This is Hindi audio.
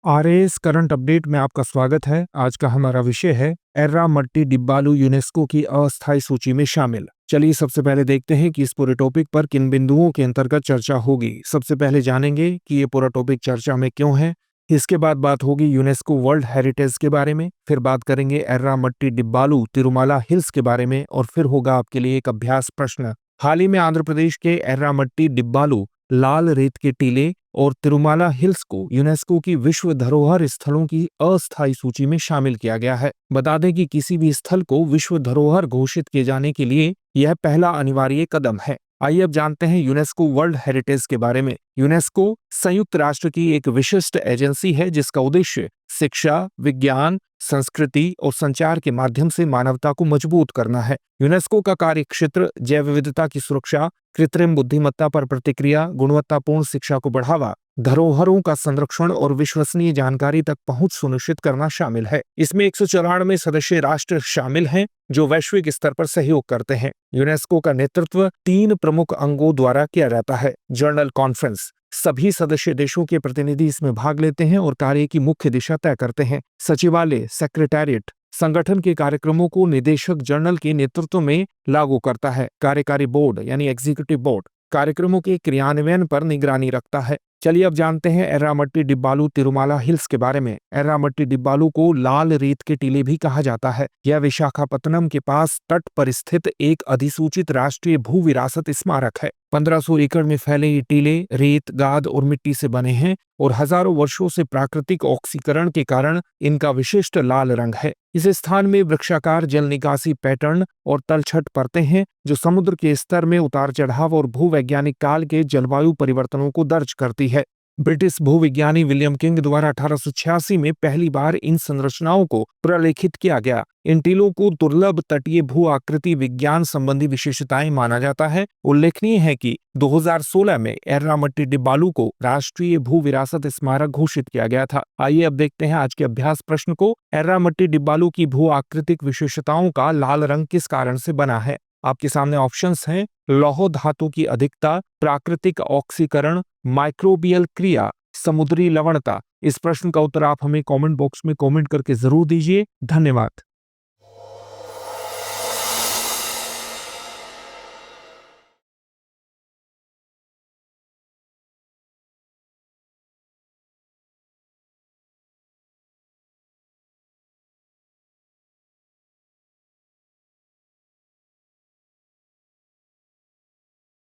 आरएएस करंट अपडेट में आपका स्वागत है। आज का हमारा विषय है एर्रामट्टी डिब्बालू यूनेस्को की अस्थायी सूची में शामिल। चलिए सबसे पहले देखते हैं कि इस पूरे टॉपिक पर किन बिंदुओं के अंतर्गत चर्चा होगी। सबसे पहले जानेंगे कि ये पूरा टॉपिक चर्चा में क्यों है। इसके बाद बात होगी यूनेस्को वर्ल्ड हेरिटेज के बारे में, फिर बात करेंगे एर्रामट्टी डिब्बालू तिरुमाला हिल्स के बारे में और फिर होगा आपके लिए एक अभ्यास प्रश्न। हाल ही में आंध्र प्रदेश के एर्रामट्टी डिब्बालू लाल रेत के टीले और तिरुमाला हिल्स को यूनेस्को की विश्व धरोहर स्थलों की अस्थायी सूची में शामिल किया गया है। बता दें कि किसी भी स्थल को विश्व धरोहर घोषित किए जाने के लिए यह पहला अनिवार्य कदम है। आइए अब जानते हैं यूनेस्को वर्ल्ड हेरिटेज के बारे में। यूनेस्को संयुक्त राष्ट्र की एक विशिष्ट एजेंसी है जिसका उद्देश्य शिक्षा, विज्ञान, संस्कृति और संचार के माध्यम से मानवता को मजबूत करना है। यूनेस्को का कार्य क्षेत्र जैव विविधता की सुरक्षा, कृत्रिम बुद्धिमत्ता पर प्रतिक्रिया, गुणवत्तापूर्ण शिक्षा को बढ़ावा, धरोहरों का संरक्षण और विश्वसनीय जानकारी तक पहुंच सुनिश्चित करना शामिल है। इसमें 194 सदस्य राष्ट्र शामिल हैं जो वैश्विक स्तर पर सहयोग करते हैं। यूनेस्को का नेतृत्व 3 प्रमुख अंगों द्वारा किया जाता है। जनरल कॉन्फ्रेंस, सभी सदस्य देशों के प्रतिनिधि इसमें भाग लेते हैं और कार्य की मुख्य दिशा तय करते हैं। सचिवालय, सेक्रेटेरिएट संगठन के कार्यक्रमों को निदेशक जनरल के नेतृत्व में लागू करता है। कार्यकारी बोर्ड यानी एग्जीक्यूटिव बोर्ड कार्यक्रमों के क्रियान्वयन पर निगरानी रखता है। चलिए अब जानते हैं एर्रामट्टी डिब्बालू तिरुमाला हिल्स के बारे में। एर्रामट्टी डिब्बालू को लाल रेत के टीले भी कहा जाता है। यह विशाखापत्तनम के पास तट पर स्थित एक अधिसूचित राष्ट्रीय भू विरासत स्मारक है। 1500 एकड़ में फैले ये टीले रेत, गाद और मिट्टी से बने हैं और हजारों वर्षों से प्राकृतिक ऑक्सीकरण के कारण इनका विशिष्ट लाल रंग है। इस स्थान में वृक्षाकार जल निकासी पैटर्न और तलछट परतें हैं जो समुद्र के स्तर में उतार चढ़ाव और भूवैज्ञानिक काल के जलवायु परिवर्तनों को दर्ज करती है। ब्रिटिश भूविज्ञानी विलियम किंग द्वारा 1886 में पहली बार इन संरचनाओं को प्रलेखित किया गया। इन टीलों को दुर्लभ तटीय भू आकृति विज्ञान संबंधी विशेषताएं माना जाता है। उल्लेखनीय है कि 2016 में एर्रामट्टी डिब्बालू को राष्ट्रीय भू विरासत स्मारक घोषित किया गया था। आइए अब देखते हैं आज के अभ्यास प्रश्न को। एर्रामट्टी डिब्बालू की भू आकृतिक विशेषताओं का लाल रंग किस कारण से बना है? आपके सामने ऑप्शंस हैं: लौह धातु की अधिकता, प्राकृतिक ऑक्सीकरण, माइक्रोबियल क्रिया, समुद्री लवणता। इस प्रश्न का उत्तर आप हमें कमेंट बॉक्स में कमेंट करके जरूर दीजिए। धन्यवाद।